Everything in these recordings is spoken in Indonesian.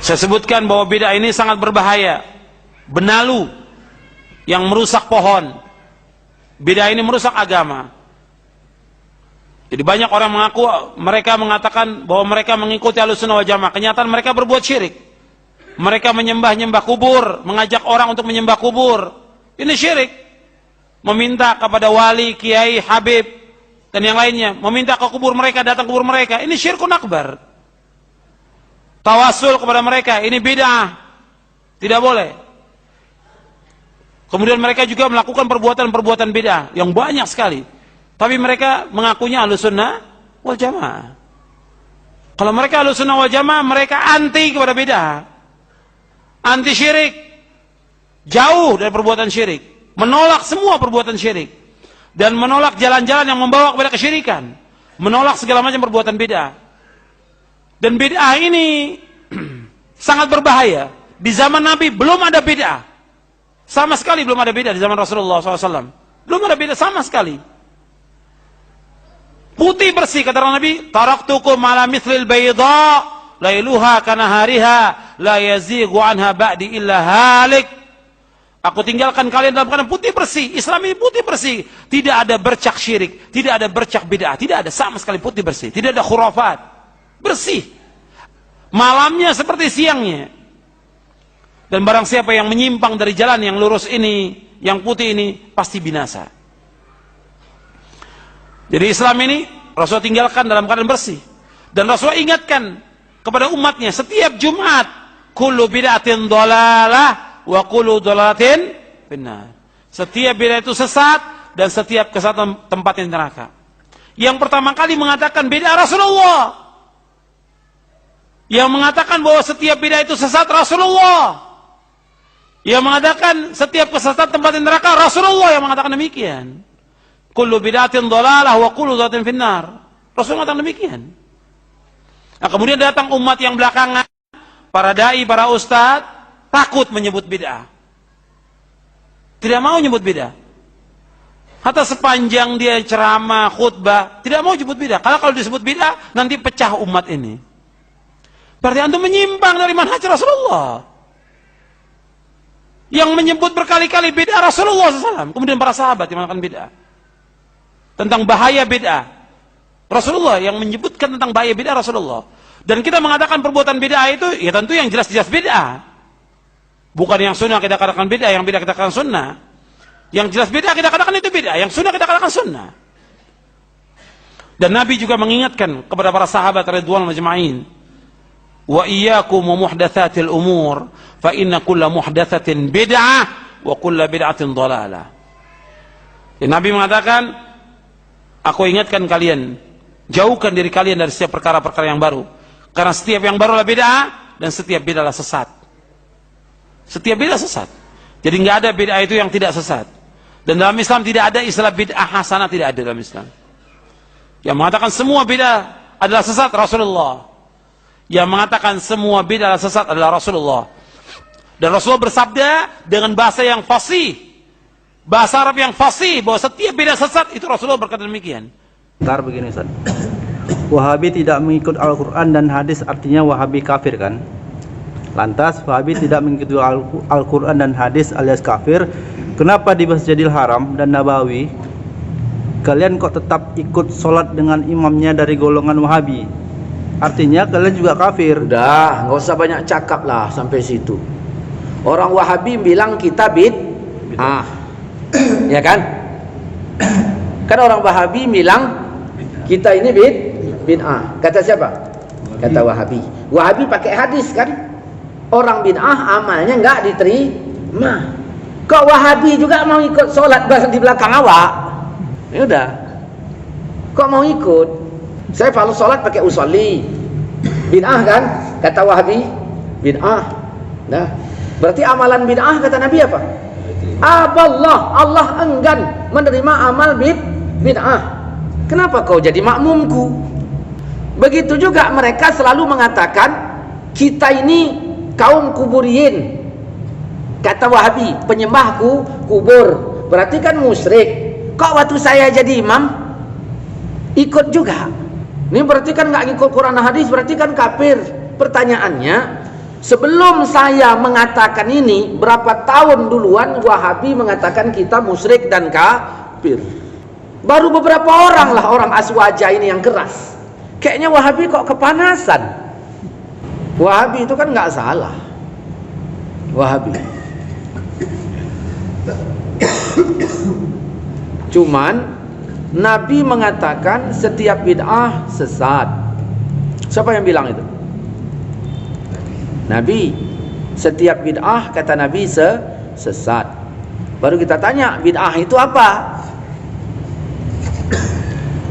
Saya sebutkan bahwa bid'ah ini sangat berbahaya. Benalu yang merusak pohon. Bid'ah ini merusak agama. Jadi banyak orang mengaku, mereka mengatakan bahwa mereka mengikuti Ahlussunnah wal Jamaah. Kenyataan mereka berbuat syirik. Mereka menyembah-nyembah kubur, mengajak orang untuk menyembah kubur. Ini syirik. Meminta kepada wali, kiai, habib, dan yang lainnya. Meminta ke kubur mereka, datang ke kubur mereka. Ini syirkun akbar. Tawasul kepada mereka, ini bid'ah. Tidak boleh. Kemudian mereka juga melakukan perbuatan-perbuatan bid'ah yang banyak sekali. Tapi mereka mengakunya Ahlussunnah wal Jamaah. Kalau mereka Ahlussunnah wal Jamaah, mereka anti kepada bid'ah. Anti syirik. Jauh dari perbuatan syirik. Menolak semua perbuatan syirik. Dan menolak jalan-jalan yang membawa kepada kesyirikan. Menolak segala macam perbuatan bid'ah. Dan bid'ah ini sangat berbahaya. Di zaman Nabi belum ada bid'ah. Sama sekali belum ada bid'ah di zaman Rasulullah SAW. Belum ada bid'ah sama sekali. Putih bersih kata Nabi, taraktukum ala mithlil bayda lailuha kanahariha la yazighu anha ba'di illa halik. Aku tinggalkan kalian dalam keadaan putih bersih. Islam ini putih bersih. Tidak ada bercak syirik, tidak ada bercak bid'ah, tidak ada sama sekali putih bersih. Tidak ada khurafat. Bersih. Malamnya seperti siangnya. Dan barang siapa yang menyimpang dari jalan yang lurus ini, yang putih ini, pasti binasa. Jadi Islam ini Rasulullah tinggalkan dalam keadaan bersih. Dan Rasulullah ingatkan kepada umatnya setiap Jumat, kullu bid'atin dhalalah wa kullu dhalalatin finnar. Setiap bid'ah itu sesat dan setiap kesesatan tempatnya neraka. Yang pertama kali mengatakan bid'ah Rasulullah. Yang mengatakan bahwa setiap bid'ah itu sesat Rasulullah. Yang mengatakan setiap kesesatan tempat neraka Rasulullah yang mengatakan demikian. Kullu bid'atin dhalalah wa kullu dhalatin finnar. Rasulullah mengatakan demikian. Nah, kemudian datang umat yang belakangan, para dai, para ustadz takut menyebut bid'ah. Tidak mau menyebut bid'ah. Hatta sepanjang dia ceramah, khutbah, tidak mau menyebut bid'ah. Karena kalau disebut bid'ah nanti pecah umat ini. Berarti antum menyimpang dari manhaj Rasulullah. Yang menyebut berkali-kali bid'ah Rasulullah SAW. Kemudian para sahabat yang melakukan bid'ah. Tentang bahaya bid'ah. Rasulullah yang menyebutkan tentang bahaya bid'ah Rasulullah. Dan kita mengatakan perbuatan bid'ah itu, ya tentu yang jelas-jelas bid'ah. Bukan yang sunnah kita katakan bid'ah, yang bid'ah kita katakan sunnah. Yang jelas bid'ah kita katakan itu bid'ah, yang sunnah kita katakan sunnah. Dan Nabi juga mengingatkan kepada para sahabat radhiyallahu majma'in, wa iyyakum wa muhdatsatil umur fa inna kulla muhdatsatin bid'ah wa kulla bid'atin dhalalah. Nabi mengatakan, aku ingatkan kalian, jauhkan diri kalian dari setiap perkara-perkara yang baru, karena setiap yang baru adalah bid'ah dan setiap bid'ah adalah sesat. Setiap bid'ah sesat. Jadi nggak ada bid'ah itu yang tidak sesat. Dan dalam Islam tidak ada istilah bid'ah hasanah, tidak ada dalam Islam. Yang mengatakan semua bid'ah adalah sesat Rasulullah. Yang mengatakan semua bid'ah adalah sesat adalah Rasulullah. Dan Rasulullah bersabda dengan bahasa yang fasih, bahasa Arab yang fasih, bahwa setiap bid'ah sesat itu Rasulullah berkata demikian. Bentar begini Ustaz. Wahabi tidak mengikut Al-Quran dan hadis, artinya Wahabi kafir kan? Lantas Wahabi tidak mengikuti Al-Quran dan hadis alias kafir. Kenapa di Masjidil Haram dan Nabawi kalian kok tetap ikut sholat dengan imamnya dari golongan Wahabi? Artinya kalian juga kafir. Udah, nggak usah banyak cakap lah sampai situ. Orang Wahabi bilang kita bid'ah, ya kan? Kan orang Wahabi bilang kita ini bid'ah. Kata siapa? Kata Wahabi. Wahabi pakai hadis kan? Orang bid'ah amalnya nggak diterima. Kok Wahabi juga mau ikut sholat di belakang awak? Ya udah. Kok mau ikut? Saya kalau sholat pakai usolli. Bid'ah kan? Kata Wahabi. Bid'ah. Nah, berarti amalan bid'ah kata Nabi apa? Aballah, Allah enggan menerima amal bid'ah. Kenapa kau jadi makmumku? Begitu juga mereka selalu mengatakan kita ini kaum kuburiyin. Kata Wahabi, penyembahku kubur. Berarti kan musyrik. Kok waktu saya jadi imam ikut juga? Ini berarti kan nggak ngikut Quran dan hadis, berarti kan kafir. Pertanyaannya, Sebelum saya mengatakan ini, berapa tahun duluan Wahabi mengatakan kita musyrik dan kafir. Baru beberapa orang lah, orang Aswaja ini yang keras. Kayaknya Wahabi kok kepanasan. Wahabi itu kan nggak salah. Wahabi. Cuman Nabi mengatakan setiap bid'ah sesat. Siapa yang bilang itu? Nabi. Setiap bid'ah, kata Nabi, sesat. Baru kita tanya, bid'ah itu apa?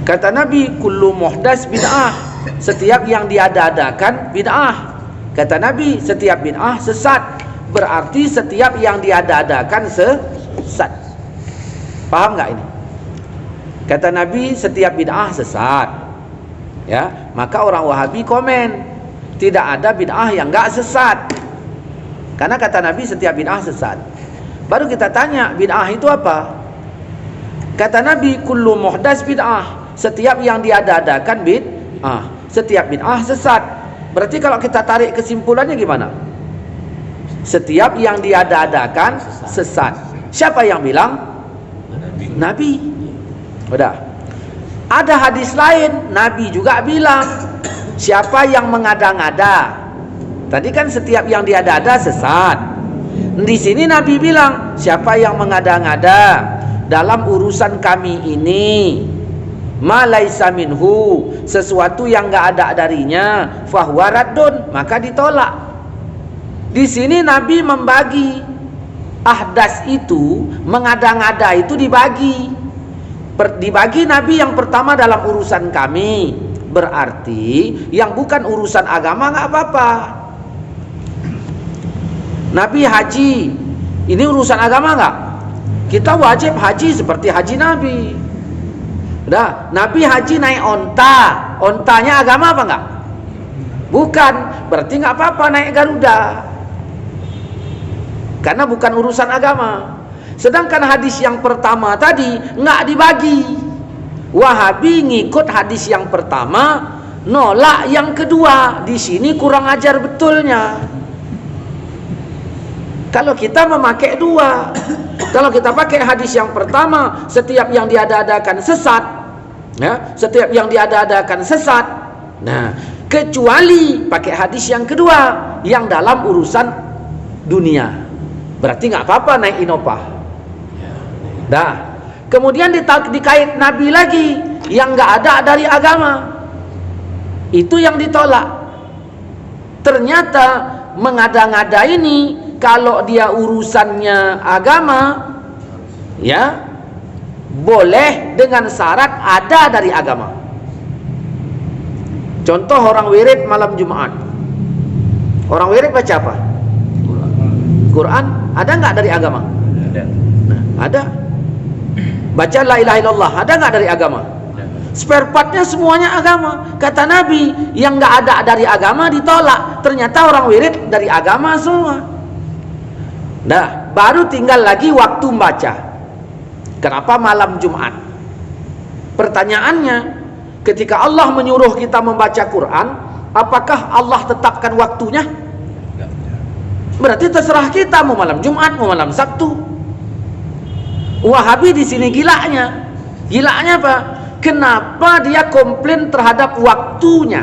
Kata Nabi, kullu muhdas bid'ah. Setiap yang diada-adakan bid'ah. Kata Nabi, setiap bid'ah sesat. Berarti setiap yang diada-adakan sesat. Paham nggak ini? Kata Nabi, setiap bid'ah sesat. Ya, maka orang Wahabi komen, tidak ada bid'ah yang nggak sesat. Karena kata Nabi setiap bid'ah sesat. Baru kita tanya, bid'ah itu apa? Kata Nabi, kullu muhdas bid'ah. Setiap yang diada-adakan bid'ah. Setiap bid'ah sesat. Berarti kalau kita tarik kesimpulannya gimana? Setiap yang diada-adakan sesat. Siapa yang bilang? Nabi. Udah. Ada hadis lain, Nabi juga bilang, siapa yang mengada-ngada. Tadi kan setiap yang diada-ada sesat. Di sini Nabi bilang, siapa yang mengada-ngada dalam urusan kami ini, ma laisa minhu, sesuatu yang enggak ada darinya, fahuwa raddun, maka ditolak. Di sini Nabi membagi ahdas itu, mengada-ngada itu dibagi. Dibagi Nabi yang pertama dalam urusan kami, berarti yang bukan urusan agama nggak apa-apa. Nabi haji, ini urusan agama nggak? Kita wajib haji seperti haji Nabi. Udah, Nabi haji naik onta, ontanya agama apa nggak? Bukan, berarti nggak apa-apa naik Garuda, karena bukan urusan agama. Sedangkan hadis yang pertama tadi nggak dibagi. Wahabi ngikut hadis yang pertama, nolak yang kedua. Di sini kurang ajar betulnya. Kalau kita memakai dua, kalau kita pakai hadis yang pertama, setiap yang diada-adakan sesat, ya, setiap yang diada-adakan sesat. Nah, kecuali pakai hadis yang kedua, yang dalam urusan dunia, berarti nggak apa-apa naik Innova. Dah, kemudian dikait Nabi lagi yang nggak ada dari agama, itu yang ditolak. Ternyata mengada-ngada ini kalau dia urusannya agama, ya boleh dengan syarat ada dari agama. Contoh orang wirid malam Jumat, orang wirid baca apa? Quran. Ada nggak dari agama? Ada. Nah, ada. Baca la ilaha illallah, ada nggak dari agama? Spare partnya semuanya agama. Kata Nabi, yang nggak ada dari agama ditolak. Ternyata orang wirid dari agama semua. Nah, baru tinggal lagi waktu membaca. Kenapa malam Jumat? Pertanyaannya, ketika Allah menyuruh kita membaca Quran, apakah Allah tetapkan waktunya? Berarti terserah kita mau malam Jumat, mau malam Sabtu. Wahabi di sini gilanya. Gilanya apa? Kenapa dia komplain terhadap waktunya?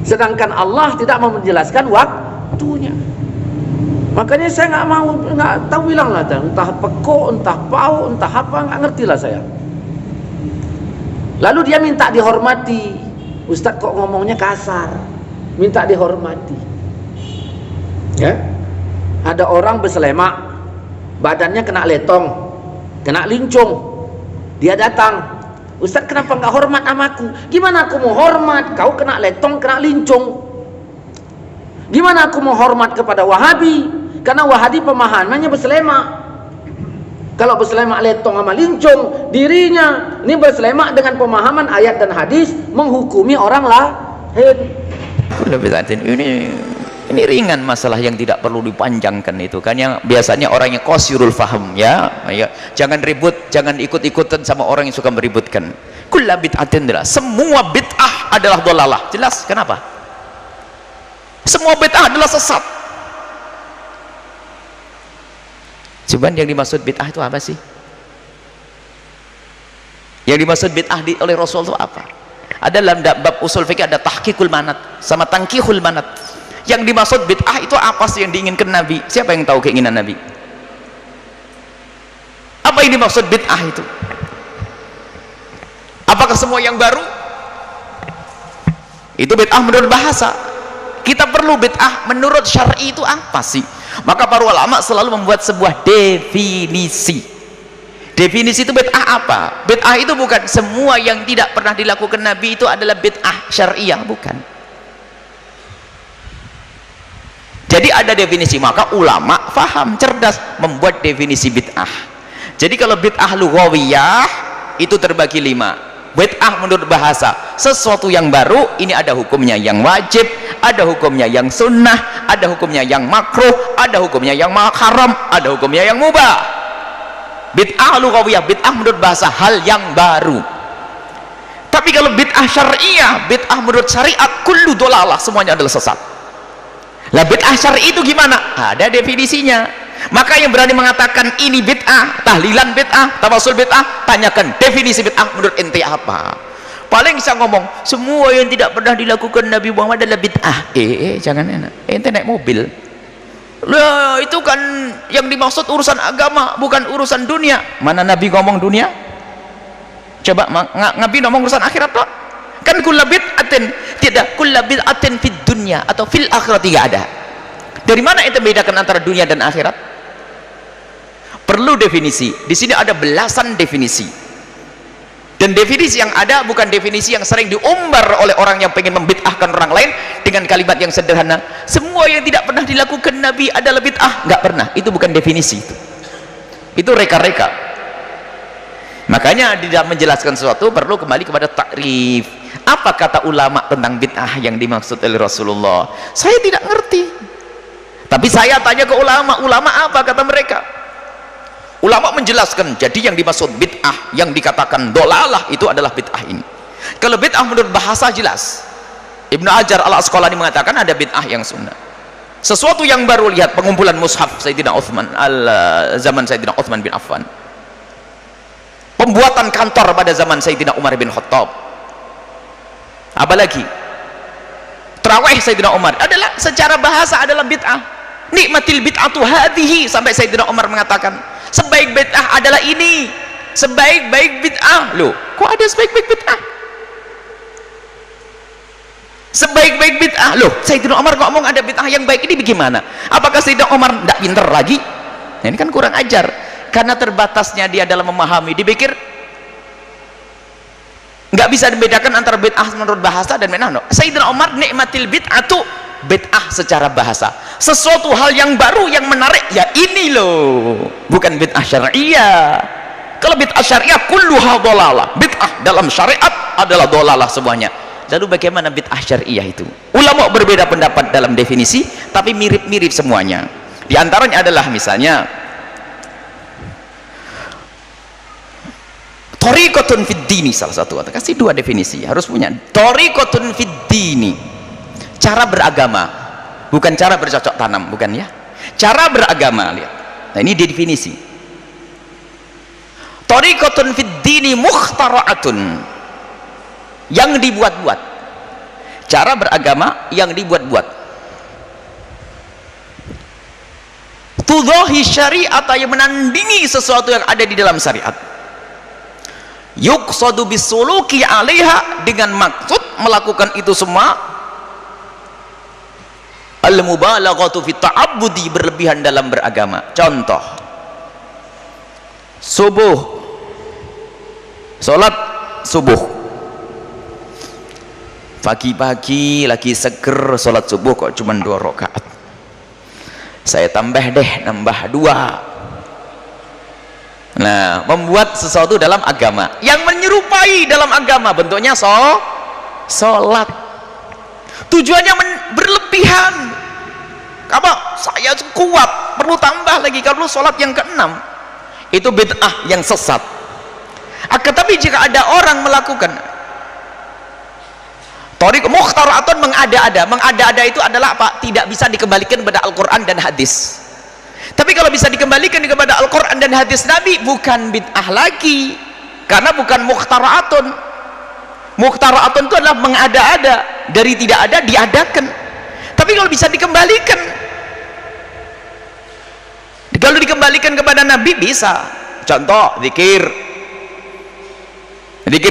Sedangkan Allah tidak mau menjelaskan waktunya. Makanya saya nggak tahu bilang lah, entah peko, entah pau, entah apa, nggak ngerti lah saya. Lalu dia minta dihormati. Ustadz kok ngomongnya kasar? Minta dihormati. Ya, ada orang berselemak, badannya kena letong, kena lincung. Dia datang, Ustadz kenapa nggak hormat sama aku? Gimana aku mau hormat? Kau kena letong, kena lincung. Gimana aku mau hormat kepada Wahabi? Karena Wahabi pemahamannya berselemak. Kalau berselemak letong sama lincung, dirinya ini berselemak dengan pemahaman ayat dan hadis, menghukumi orang lain. Ini ringan masalah yang tidak perlu dipanjangkan itu kan, yang biasanya orang yang qasirul faham, ya jangan ribut, jangan ikut-ikutan sama orang yang suka meributkan. Kullu bid'atin, semua bid'ah adalah dhalalah. Jelas kenapa? semua bid'ah adalah sesat. Cuman yang dimaksud bid'ah itu apa sih? Yang dimaksud bid'ah oleh Rasul itu apa? Ada dalam bab usul fikih ada tahqiqul manat sama tangkihul manat. Yang dimaksud bid'ah itu apa sih yang diinginkan Nabi? Siapa yang tahu keinginan Nabi? Apa yang dimaksud bid'ah itu? Apakah semua yang baru? Itu bid'ah menurut bahasa. Kita perlu bid'ah menurut syar'i itu apa sih? Maka para ulama selalu membuat sebuah definisi. Definisi itu bid'ah apa? Bid'ah itu bukan semua yang tidak pernah dilakukan Nabi itu adalah bid'ah syariah, bukan. Jadi ada definisi, maka ulama faham, cerdas membuat definisi bid'ah. Jadi kalau bid'ah lughawiyah itu terbagi 5. Bid'ah menurut bahasa, sesuatu yang baru, ini ada hukumnya yang wajib, ada hukumnya yang sunnah, ada hukumnya yang makruh, ada hukumnya yang haram, ada hukumnya yang mubah. Bid'ah lughawiyah, bid'ah menurut bahasa, hal yang baru. Tapi kalau bid'ah syariah, bid'ah menurut syariat, kullu dolalah, semuanya adalah sesat. Lah bid'ah syar'i itu gimana? Ada definisinya. Maka yang berani mengatakan ini bid'ah, tahlilan bid'ah, tawasul bid'ah, tanyakan definisi bid'ah menurut ente apa. Paling bisa ngomong semua yang tidak pernah dilakukan Nabi Muhammad adalah bid'ah. Jangan enak, ente naik mobil. Lah itu kan yang dimaksud urusan agama, bukan urusan dunia. Mana Nabi ngomong dunia? Coba Nabi ngomong urusan akhirat toh? Kan kullu bid'atin, tidak kullu bid'atin fid dunya atau fil akhirat, tidak ada. Dari mana itu membedakan antara dunia dan akhirat? Perlu definisi. Di sini ada belasan definisi. Dan definisi yang ada bukan definisi yang sering diumbar oleh orang yang pengen membid'ahkan orang lain dengan kalimat yang sederhana. Semua yang tidak pernah dilakukan Nabi adalah bid'ah. Nggak pernah. Itu bukan definisi. Itu reka-reka. Makanya di dalam menjelaskan sesuatu perlu kembali kepada takrif. Apa kata ulama tentang bid'ah yang dimaksud oleh Rasulullah? Saya tidak ngerti. Tapi saya tanya ke ulama. Ulama apa kata mereka? Ulama menjelaskan, jadi yang dimaksud bid'ah yang dikatakan dolalah itu adalah bid'ah ini. Kalau bid'ah menurut bahasa jelas, Ibnu Hajar al-Asqalani mengatakan ada bid'ah yang sunnah, sesuatu yang baru. Lihat pengumpulan mushaf Sayyidina Uthman zaman Sayyidina Uthman bin Affan, pembuatan kantor pada zaman Sayyidina Umar bin Khattab, apalagi tarawih Sayyidina Umar adalah secara bahasa adalah bid'ah. Nikmatil bid'atu hadhihi, sampai Sayyidina Umar mengatakan sebaik bid'ah adalah ini, sebaik-baik bid'ah. Loh, kok ada sebaik-baik bid'ah? Sebaik-baik bid'ah. Loh, Sayyidina Umar ngomong ada bid'ah yang baik, ini bagaimana? Apakah Sayyidina Umar tidak pintar lagi? Nah, ini kan kurang ajar. Karena terbatasnya dia dalam memahami, dipikir nggak bisa dibedakan antara bid'ah menurut bahasa dan bid'ah. Sayyidina Umar nikmatil bid'atu, bid'ah secara bahasa, sesuatu hal yang baru yang menarik, ya ini loh, bukan bid'ah syariah. Kalau bid'ah syariah kulluha dhalalah, bid'ah dalam syariat adalah dhalalah semuanya. Lalu bagaimana bid'ah syariah itu? Ulama berbeda pendapat dalam definisi, tapi mirip-mirip semuanya. Di antaranya adalah misalnya thariqatun fid dini, salah satu. Kasih 2 definisi, harus punya. Thariqatun fid dini, cara beragama, bukan cara bercocok tanam, bukan ya, cara beragama. Lihat, nah ini definisi. Thariqatun fid dini mukhtara'atun, yang dibuat-buat, cara beragama yang dibuat-buat. Tudhahi syariat, yang menandingi sesuatu yang ada di dalam syariat. Yuqsadu bisuluki 'alaiha, dengan maksud melakukan itu semua. Al-mubalaghatu fi ta'abbudi, berlebihan dalam beragama. Contoh, subuh, sholat subuh, pagi-pagi lagi seger, sholat subuh kok cuma 2 rakaat, saya tambah deh, nambah 2. Nah, membuat sesuatu dalam agama yang menyerupai dalam agama, bentuknya sholat, tujuannya berlebihan. Kamu, saya kuat, perlu tambah lagi, kalau sholat yang ke-6 itu bid'ah yang sesat. Tetapi jika ada orang melakukan Thariq mukhtara'atun, mengada-ada. Mengada-ada itu adalah apa? Tidak bisa dikembalikan kepada Al-Quran dan hadis. Tapi kalau bisa dikembalikan kepada Al-Quran dan hadis Nabi, bukan bid'ah lagi, karena bukan mukhtara'atun. Mukhtara'atun itu adalah mengada-ada, dari tidak ada diadakan. Tapi kalau bisa dikembalikan, kalau dikembalikan kepada Nabi bisa. Contoh zikir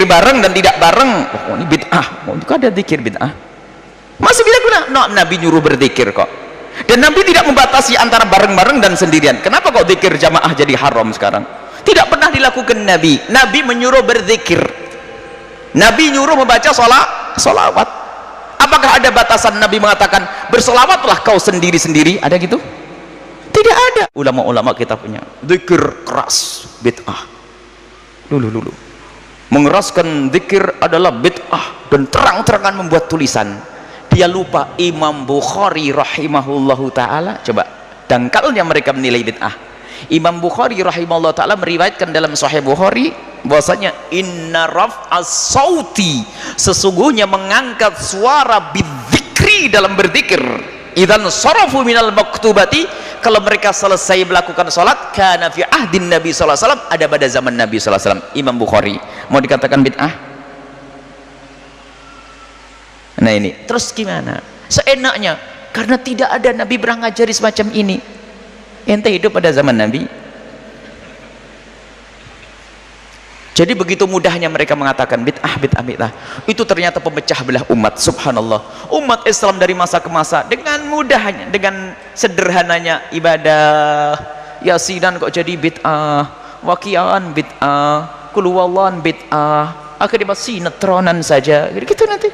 bareng dan tidak bareng, oh ini bid'ah, oh itu ada zikir bid'ah. Masih bisa guna? No, Nabi nyuruh berzikir kok, dan Nabi tidak membatasi antara bareng-bareng dan sendirian. Kenapa kok zikir jamaah jadi haram sekarang? Tidak pernah dilakukan Nabi. Nabi menyuruh berzikir, Nabi nyuruh membaca solawat. Apakah ada batasan Nabi mengatakan bersolawatlah kau sendiri-sendiri? Ada gitu? Tidak ada. Ulama-ulama kita punya zikir keras bid'ah. Dulu mengeraskan zikir adalah bid'ah, dan terang-terangan membuat tulisan. Dia lupa Imam Bukhari rahimahullahu ta'ala, coba dangkalnya mereka menilai bid'ah. Imam Bukhari rahimahullahu ta'ala meriwayatkan dalam Sahih Bukhari bahwasanya inna raf'as sauti, sesungguhnya mengangkat suara bidzikri, dalam berzikir, idzan sarafu minal maktubati, kalau mereka selesai melakukan sholat, kana fi ahdin Nabi sallallahu alaihi wasallam, ada pada zaman Nabi sallallahu alaihi wasallam. Imam Bukhari mau dikatakan bid'ah? Nah ini terus gimana? Seenaknya, karena tidak ada Nabi pernah ngajari semacam ini. Ente hidup pada zaman Nabi. Jadi begitu mudahnya mereka mengatakan bid'ah. Itu ternyata pemecah belah umat. Subhanallah, umat Islam dari masa ke masa dengan mudahnya, dengan sederhananya ibadah yasinan kok jadi bid'ah, waqi'an bid'ah, qul huwallahu bid'ah, akhirnya sinetronan saja gitu nanti.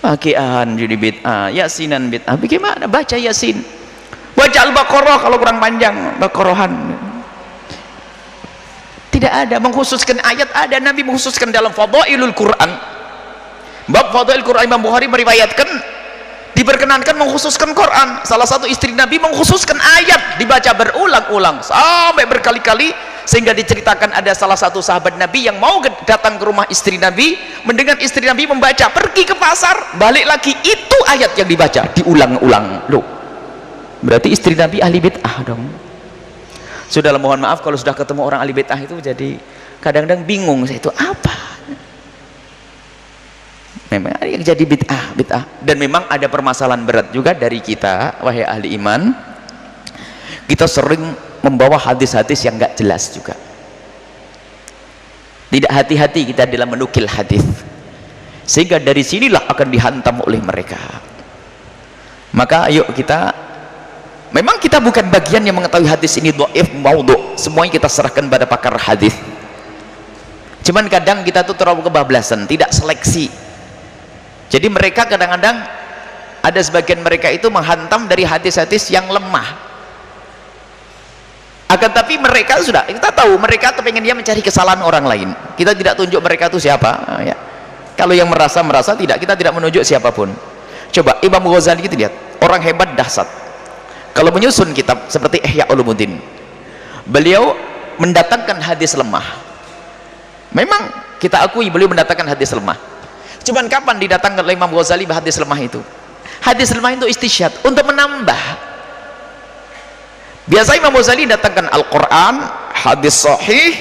Waqi'an jadi bid'ah, yasinan bid'ah. Bagaimana baca yasin? Baca Al-Baqarah kalau kurang panjang, Baqarahan. Tidak ada mengkhususkan ayat. Ada Nabi mengkhususkan dalam Fadailul Quran, bab Fadail Quran. Imam Bukhari meriwayatkan diperkenankan mengkhususkan Quran. Salah satu istri Nabi mengkhususkan ayat, dibaca berulang-ulang sampai berkali-kali, sehingga diceritakan ada salah satu sahabat Nabi yang mau datang ke rumah istri Nabi, mendengar istri Nabi membaca, pergi ke pasar, balik lagi, itu ayat yang dibaca diulang-ulang. Loh, berarti istri Nabi ahli bid'ah dong. Sudahlah, mohon maaf kalau sudah ketemu orang ahli bid'ah itu jadi kadang-kadang bingung saya itu apa. Memang ada yang jadi bid'ah. Dan memang ada permasalahan berat juga dari kita, wahai ahli iman. Kita sering membawa hadis-hadis yang enggak jelas juga. Tidak hati-hati kita dalam menukil hadis, sehingga dari sinilah akan dihantam oleh mereka. Maka ayo kita, memang kita bukan bagian yang mengetahui hadis ini dhaif maudhu, semuanya kita serahkan pada pakar hadis. Cuman kadang kita tuh terlalu kebablasan, tidak seleksi. Jadi mereka kadang-kadang ada sebagian mereka itu menghantam dari hadis-hadis yang lemah. Akan tapi mereka sudah, kita tahu mereka kepengen dia mencari kesalahan orang lain. Kita tidak tunjuk mereka itu siapa, ya. Kalau yang merasa tidak, kita tidak menunjuk siapapun. Coba Imam Ghazali itu lihat, orang hebat dahsyat. Kalau menyusun kitab seperti Ihya Ulumuddin, beliau mendatangkan hadis lemah. Memang kita akui beliau mendatangkan hadis lemah. Cuman kapan didatangkan oleh Imam Ghazali hadis lemah itu? Hadis lemah itu istisyad untuk menambah. Biasa Imam Ghazali datangkan Al-Quran, hadis sahih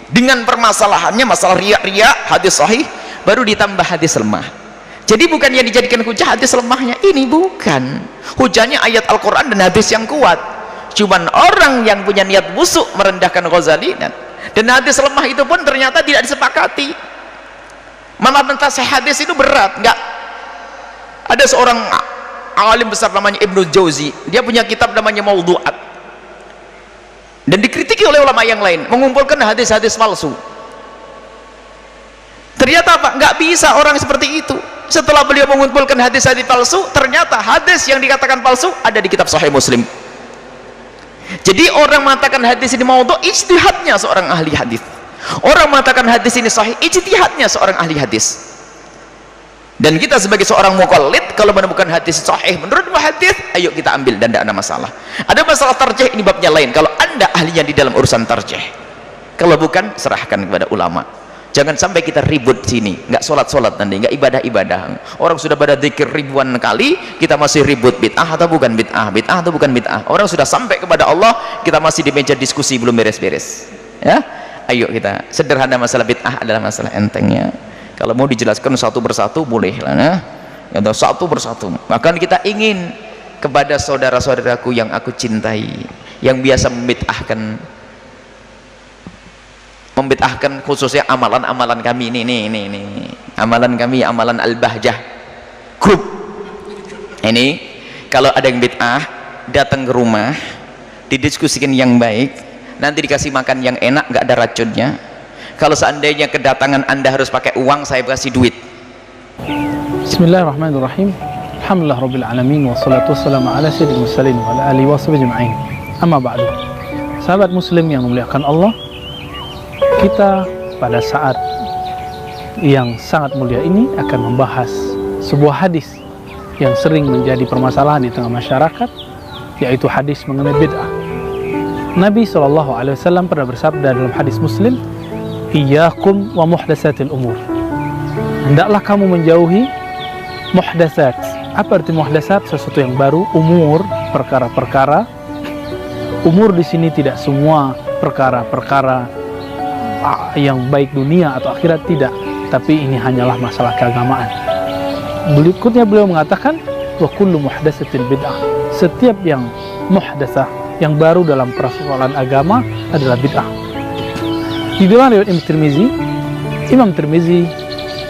dengan permasalahannya, masalah riya, hadis sahih, baru ditambah hadis lemah. Jadi bukan yang dijadikan hujah hadis lemahnya, ini bukan hujahnya ayat Al-Quran dan hadis yang kuat. Cuman orang yang punya niat busuk merendahkan Ghazali, dan hadis lemah itu pun ternyata tidak disepakati. Malah mentasih hadis itu berat. Enggak, ada seorang alim besar namanya Ibnu Jauzi, dia punya kitab namanya Maudhu'at, dan dikritiki oleh ulama yang lain mengumpulkan hadis-hadis palsu. Ternyata apa? Enggak bisa orang seperti itu. Setelah beliau mengumpulkan hadis-hadis palsu, ternyata hadis yang dikatakan palsu ada di kitab Sahih Muslim. Jadi orang mengatakan hadis ini maudhu, ijtihadnya seorang ahli hadis. Orang mengatakan hadis ini sahih, ijtihadnya seorang ahli hadis. Dan kita sebagai seorang muqallid, kalau menemukan hadis sahih menurut hadis, ayo kita ambil dan tidak ada masalah. Ada masalah tarjih, ini babnya lain. Kalau anda ahlinya di dalam urusan tarjih, kalau bukan serahkan kepada ulama. Jangan sampai kita ribut sini, nggak sholat nanti, nggak ibadah. Orang sudah pada zikir ribuan kali, kita masih ribut bid'ah atau bukan bid'ah, bid'ah atau bukan bid'ah. Orang sudah sampai kepada Allah, kita masih di meja diskusi belum beres-beres. Ya, ayo kita sederhana, masalah bid'ah adalah masalah entengnya. Kalau mau dijelaskan satu persatu boleh lah, ya. Atau satu persatu. Bahkan kita ingin kepada saudara-saudaraku yang aku cintai, yang biasa membid'ahkan khususnya amalan-amalan kami ini amalan kami, amalan Al-Bahjah Group ini, kalau ada yang bid'ah datang ke rumah didiskusikan yang baik, nanti dikasih makan yang enak, nggak ada racunnya. Kalau seandainya kedatangan Anda harus pakai uang, saya kasih duit. Bismillahirrahmanirrahim. Alhamdulillah Rabbil Alamin. Wassalatu wassalamu ala sayyidil mursalin wa ala alihi wa sahbihi ajma'in. Amma ba'du. Sahabat muslim yang memuliakan Allah, kita pada saat yang sangat mulia ini akan membahas sebuah hadis yang sering menjadi permasalahan di tengah masyarakat, yaitu hadis mengenai bid'ah. Nabi SAW pernah bersabda dalam hadis Muslim, "Iyyakum wa muhdatsatil umur." Hendaklah kamu menjauhi muhdatsat. Apa arti muhdatsat? Sesuatu yang baru. Umur, perkara-perkara. Umur di sini tidak semua perkara-perkara yang baik dunia atau akhirat, tidak, tapi ini hanyalah masalah keagamaan. Berikutnya beliau mengatakan, wa kullu muhdatsatin bid'ah. Setiap yang muhdatsah, yang baru dalam persoalan agama adalah bid'ah. Di dalam riwayat Imam Tirmizi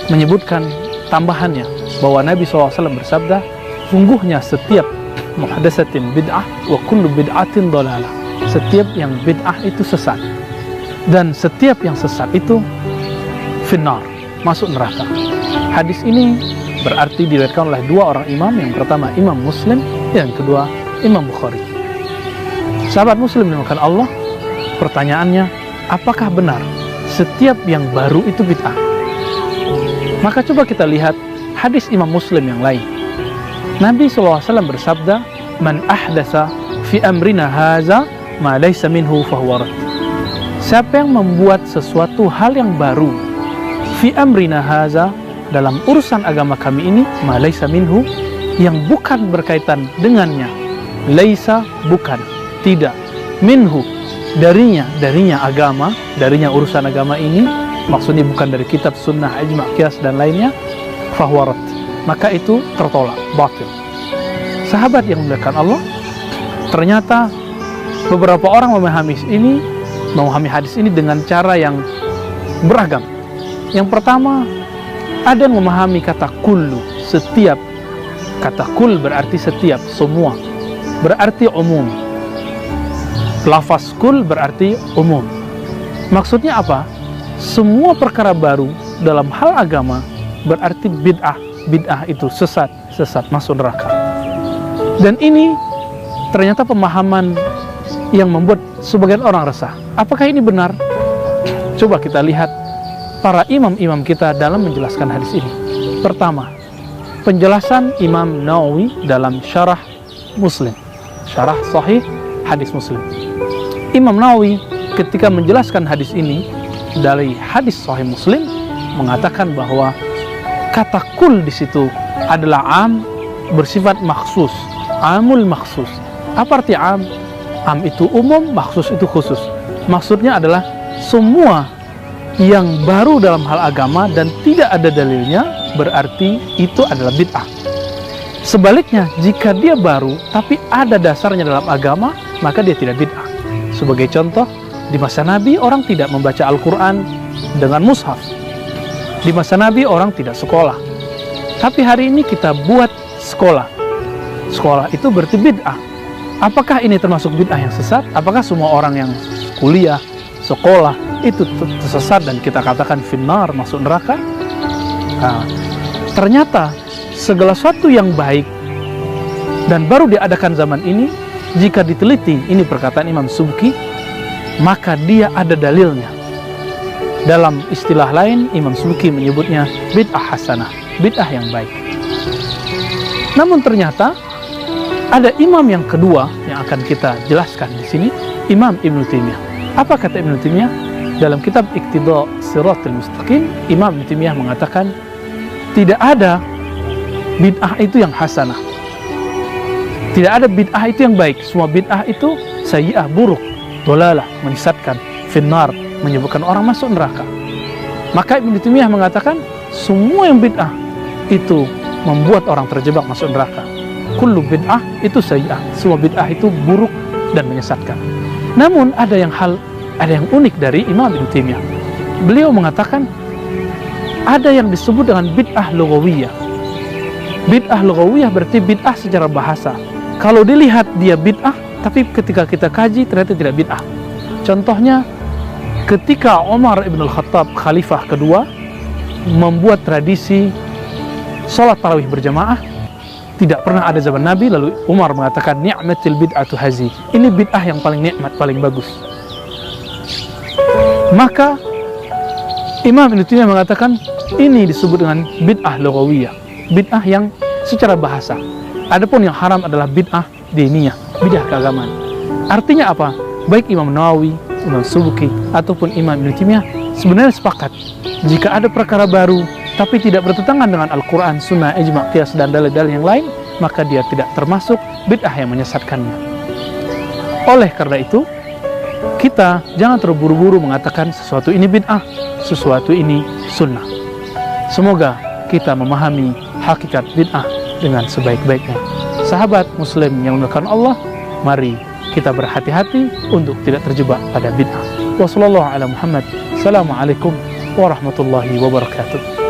menyebutkan tambahannya bahwa Nabi SAW bersabda, sungguhnya setiap muhdatsatin bid'ah wa kullu bid'atin dhalalah. Setiap yang bid'ah itu sesat, dan setiap yang sesat itu finnar, masuk neraka. Hadis ini berarti diriwayatkan oleh dua orang imam, yang pertama Imam Muslim, yang kedua Imam Bukhari. Sahabat muslim dimuliakan Allah, pertanyaannya, apakah benar setiap yang baru itu bid'ah? Maka coba kita lihat hadis Imam Muslim yang lain. Nabi SAW bersabda, "Man ahdatsa fi amrina haza ma laysa minhu fahuwa rad." Siapa yang membuat sesuatu hal yang baru, fi amrina haza, dalam urusan agama kami ini, ma laysa minhu, yang bukan berkaitan dengannya, laisa bukan, tidak, minhu darinya agama, darinya urusan agama ini, maksudnya bukan dari kitab, sunnah, ijma', qiyas dan lainnya, fahuwa rad, maka itu tertolak, batil. Sahabat yang dimuliakan Allah, ternyata beberapa orang memahami hadis ini dengan cara yang beragam. Yang pertama, ada yang memahami kata kullu, setiap. Kata kul berarti setiap, semua, berarti umum. Lafaz kul berarti umum. Maksudnya apa? Semua perkara baru dalam hal agama berarti bid'ah. Bid'ah itu sesat, masuk neraka. Dan ini ternyata pemahaman yang membuat sebagian orang resah. Apakah ini benar? Coba kita lihat para imam-imam kita dalam menjelaskan hadis ini. Pertama, penjelasan Imam Nawawi dalam syarah Muslim, syarah sahih hadis Muslim. Imam Nawawi ketika menjelaskan hadis ini dari hadis sahih Muslim mengatakan bahwa kata kul di situ adalah am, bersifat maksus, amul maksus. Apa arti am? Am itu umum, maksus itu khusus. Maksudnya adalah semua yang baru dalam hal agama dan tidak ada dalilnya, berarti itu adalah bid'ah. Sebaliknya, jika dia baru tapi ada dasarnya dalam agama, maka dia tidak bid'ah. Sebagai contoh, di masa Nabi orang tidak membaca Al-Quran dengan mushaf. Di masa Nabi orang tidak sekolah. Tapi hari ini kita buat sekolah. Sekolah itu berarti bid'ah. Apakah ini termasuk bid'ah yang sesat? Apakah semua orang yang kuliah, sekolah itu tersesat dan kita katakan finnar, masuk neraka? Nah, ternyata segala sesuatu yang baik dan baru diadakan zaman ini, jika diteliti, ini perkataan Imam Subki, maka dia ada dalilnya. Dalam istilah lain, Imam Subki menyebutnya bid'ah hasanah, bid'ah yang baik. Namun ternyata ada imam yang kedua yang akan kita jelaskan di sini, Imam Ibnu Taimiyah. Apa kata Ibnu Taimiyah? dalam kitab Iqtida Siratal Mustaqim, Imam Ibnu Taimiyah mengatakan tidak ada bid'ah itu yang hasanah, tidak ada bid'ah itu yang baik. Semua bid'ah itu sayyi'ah, buruk, dolalah, menyesatkan, finnar, menyebabkan orang masuk neraka. Maka Ibnu Taimiyah mengatakan semua yang bid'ah itu membuat orang terjebak masuk neraka. Kullu bid'ah itu sayyi'ah, semua bid'ah itu buruk dan menyesatkan. Namun ada yang unik dari Imam Ibnu Taimiyah. Beliau mengatakan ada yang disebut dengan bid'ah lughawiyah. Bid'ah lughawiyah berarti bid'ah secara bahasa. Kalau dilihat dia bid'ah, tapi ketika kita kaji ternyata tidak bid'ah. Contohnya ketika Umar ibn al-Khattab, khalifah kedua, membuat tradisi sholat tarawih berjamaah, tidak pernah ada zaman Nabi, lalu Umar mengatakan ni'matil bid'atu hazi, ini bid'ah yang paling nikmat, paling bagus. Maka Imam Ibnu Taimiyah mengatakan ini disebut dengan bid'ah lughawiyah, bid'ah yang secara bahasa. Adapun yang haram adalah bid'ah diniyah, bid'ah keagamaan. Artinya apa? Baik Imam Nawawi, Imam Subki ataupun Imam Ibnu Taimiyah sebenarnya sepakat jika ada perkara baru tapi tidak bertentangan dengan Al-Quran, Sunnah, Ijma', Qiyas dan dalil-dalil yang lain, maka dia tidak termasuk bid'ah yang menyesatkannya. Oleh karena itu, kita jangan terburu-buru mengatakan sesuatu ini bid'ah, sesuatu ini sunnah. Semoga kita memahami hakikat bid'ah dengan sebaik-baiknya. Sahabat muslim yang dimuliakan Allah, mari kita berhati-hati untuk tidak terjebak pada bid'ah. Wassalamualaikum warahmatullahi wabarakatuh.